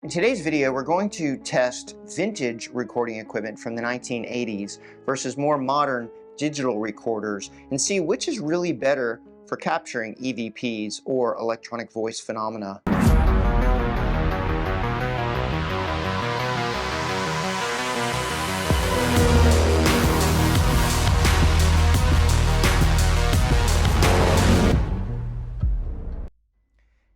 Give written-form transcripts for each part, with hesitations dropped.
In today's video, we're going to test vintage recording equipment from the 1980s versus more modern digital recorders and see which is really better for capturing EVPs or electronic voice phenomena.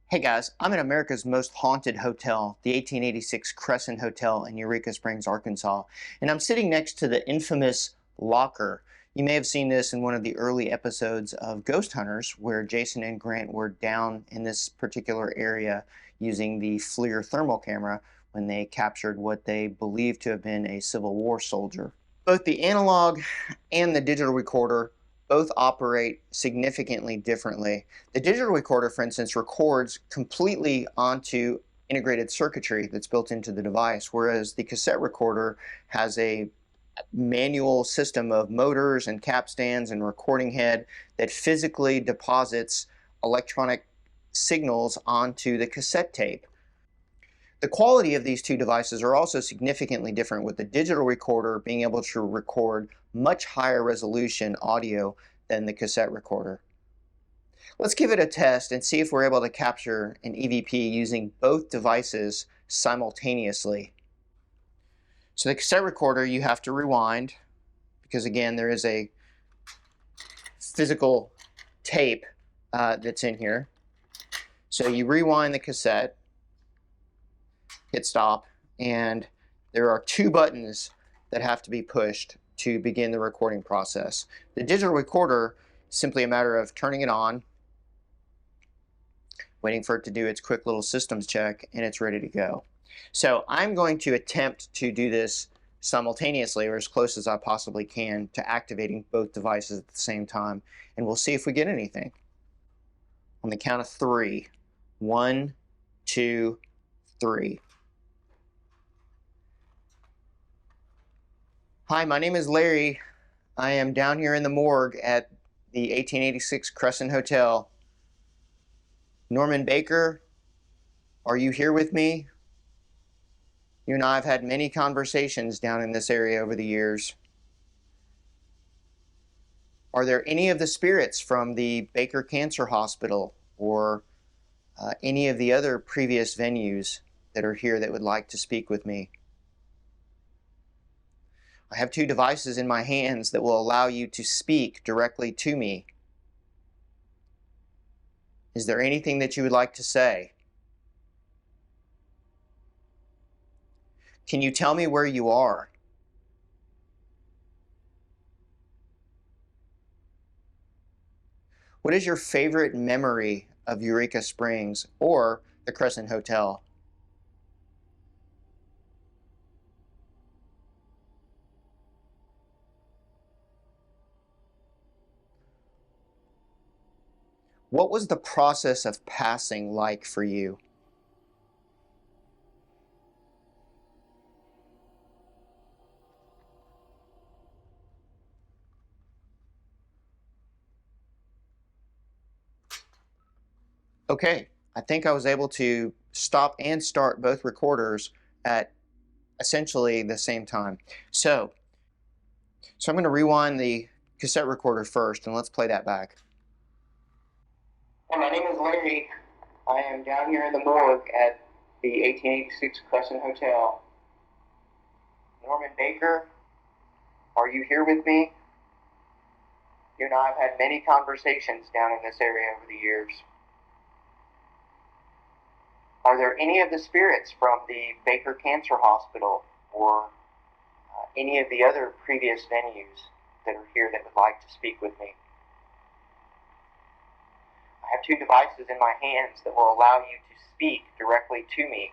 Hey guys, I'm in America's most haunted hotel, the 1886 Crescent Hotel in Eureka Springs, Arkansas, and I'm sitting next to the infamous locker. You may have seen this in one of the early episodes of Ghost Hunters, where Jason and Grant were down in this particular area using the FLIR thermal camera when they captured what they believed to have been a Civil War soldier. Both the analog and the digital recorder both operate significantly differently. The digital recorder, for instance, records completely onto integrated circuitry that's built into the device, whereas the cassette recorder has a manual system of motors and capstans and recording head that physically deposits electronic signals onto the cassette tape. The quality of these two devices are also significantly different, with the digital recorder being able to record much higher resolution audio than the cassette recorder. Let's give it a test and see if we're able to capture an EVP using both devices simultaneously. So the cassette recorder, you have to rewind because, again, there is a physical tape that's in here. So you rewind the cassette, hit stop, and there are two buttons that have to be pushed to begin the recording process. The digital recorder is simply a matter of turning it on, waiting for it to do its quick little systems check, and it's ready to go. So I'm going to attempt to do this simultaneously, or as close as I possibly can, to activating both devices at the same time, and we'll see if we get anything. On the count of three. 1, 2, 3. Hi, my name is Larry. I am down here in the morgue at the 1886 Crescent Hotel. Norman Baker, are you here with me? You and I have had many conversations down in this area over the years. Are there any of the spirits from the Baker Cancer Hospital or any of the other previous venues that are here that would like to speak with me? I have two devices in my hands that will allow you to speak directly to me. Is there anything that you would like to say? Can you tell me where you are? What is your favorite memory of Eureka Springs or the Crescent Hotel? What was the process of passing like for you? Okay, I think I was able to stop and start both recorders at essentially the same time. So I'm going to rewind the cassette recorder first, and let's play that back. Hi, my name is Larry. I am down here in the morgue at the 1886 Crescent Hotel. Norman Baker, are you here with me? You and I have had many conversations down in this area over the years. Are there any of the spirits from the Baker Cancer Hospital or any of the other previous venues that are here that would like to speak with me? I have two devices in my hands that will allow you to speak directly to me.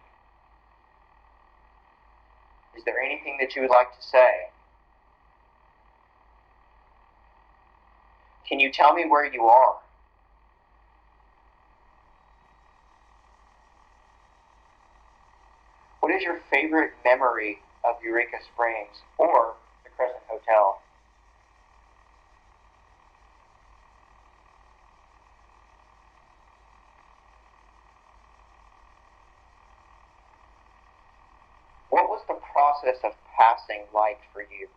Is there anything that you would like to say? Can you tell me where you are? What is your favorite memory of Eureka Springs or the Crescent Hotel? process of passing light for you?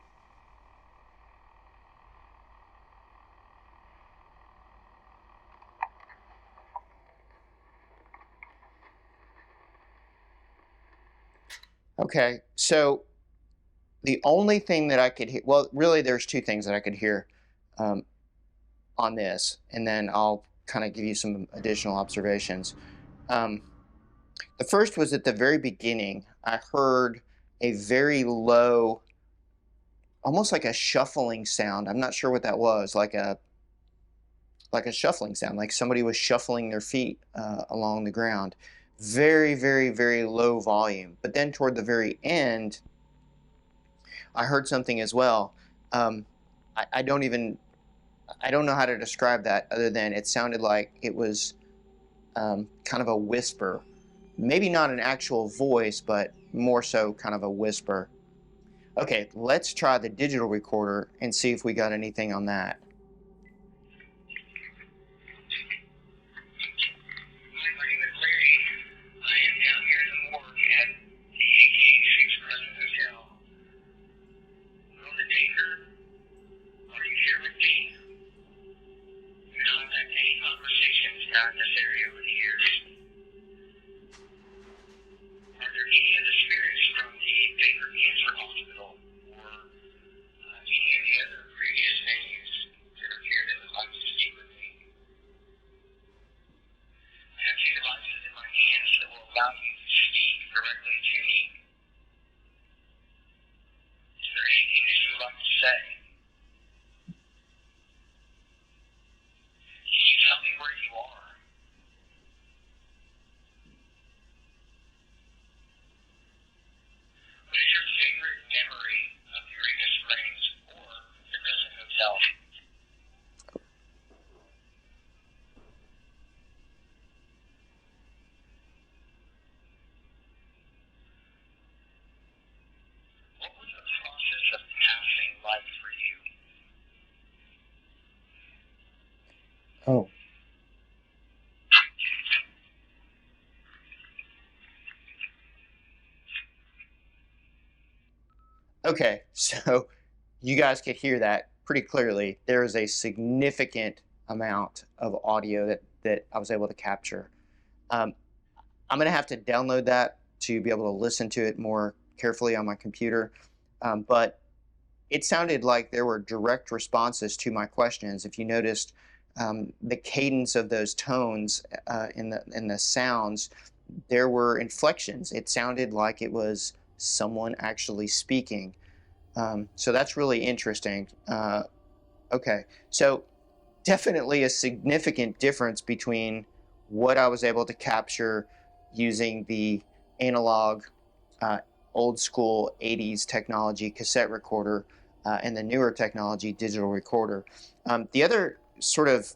Okay, so the only thing that I could hear, well, really, there's two things that I could hear um, on this, and then I'll kind of give you some additional observations. Um, the first was at the very beginning, I heard a very low, almost like a shuffling sound. I'm not sure what that was, like a shuffling sound, like somebody was shuffling their feet along the ground. Very, very, very low volume. But then toward the very end, I heard something as well. Um, I don't even, I don't know how to describe that other than it sounded like it was kind of a whisper. Maybe not an actual voice, but more so kind of a whisper. Okay, let's try the digital recorder and see if we got anything on that. Not in this area over the years. Are there any of the spirits from the Baker Cancer Hospital or any of the other previous venues that are here that would like to speak with me? I have two devices in my hands that will allow you to speak directly to me. Is there anything that you would like to say? Can you tell me where you are? What is your favorite memory of Eureka Springs or the Crescent Hotel? What was the process of passing light for you? Oh. Okay, so you guys could hear that pretty clearly. There is a significant amount of audio that I was able to capture. Um, I'm going to have to download that to be able to listen to it more carefully on my computer. But it sounded like there were direct responses to my questions. If you noticed the cadence of those tones in the sounds, there were inflections. It sounded like it was someone actually speaking. So that's really interesting. Okay, so definitely a significant difference between what I was able to capture using the analog, uh, old school 80s technology cassette recorder and the newer technology digital recorder. The other sort of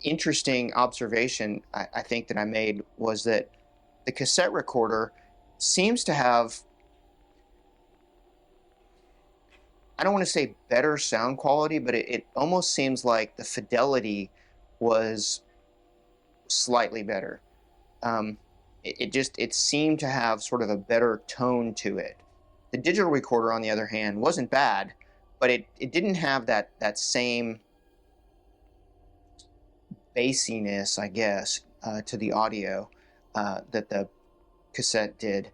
interesting observation I think that I made was that the cassette recorder seems to have, I don't want to say better sound quality, but it almost seems like the fidelity was slightly better. It seemed to have sort of a better tone to it. The digital recorder, on the other hand, wasn't bad, but it didn't have that same bassiness, I guess, to the audio that the cassette did.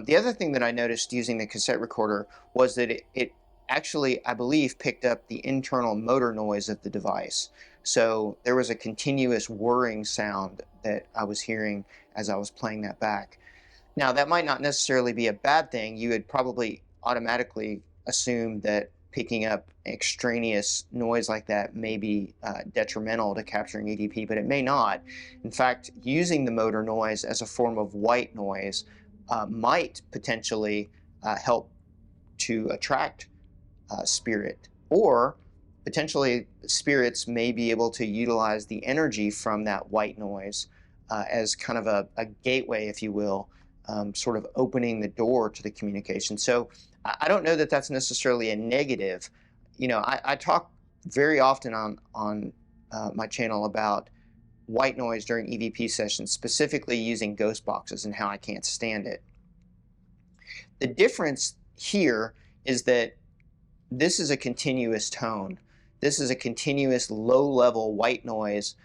The other thing that I noticed using the cassette recorder was that it actually, I believe, picked up the internal motor noise of the device. So there was a continuous whirring sound that I was hearing as I was playing that back. Now, that might not necessarily be a bad thing. You would probably automatically assume that picking up extraneous noise like that may be detrimental to capturing EVP, but it may not. In fact, using the motor noise as a form of white noise might potentially help to attract spirit, or potentially spirits may be able to utilize the energy from that white noise as kind of a gateway, if you will, sort of opening the door to the communication. So I don't know that that's necessarily a negative. You know, I talk very often on my channel about white noise during EVP sessions, specifically using ghost boxes and how I can't stand it. The difference here is that this is a continuous tone. This is a continuous low-level white noise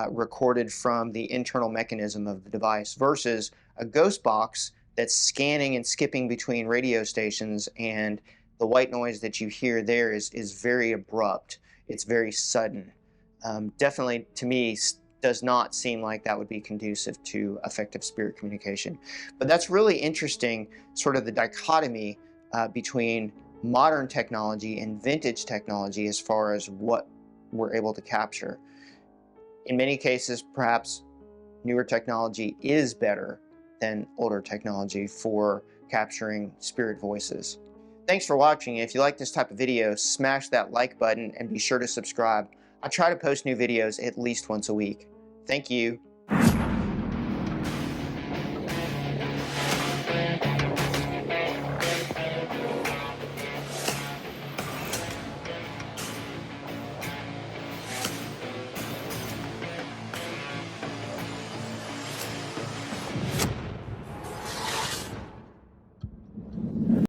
recorded from the internal mechanism of the device versus a ghost box that's scanning and skipping between radio stations, and the white noise that you hear there is very abrupt. It's very sudden. Definitely, to me, does not seem like that would be conducive to effective spirit communication. But that's really interesting, sort of the dichotomy between modern technology and vintage technology as far as what we're able to capture. In many cases, perhaps newer technology is better than older technology for capturing spirit voices. Thanks for watching. If you like this type of video, smash that like button and be sure to subscribe. I try to post new videos at least once a week. Thank you.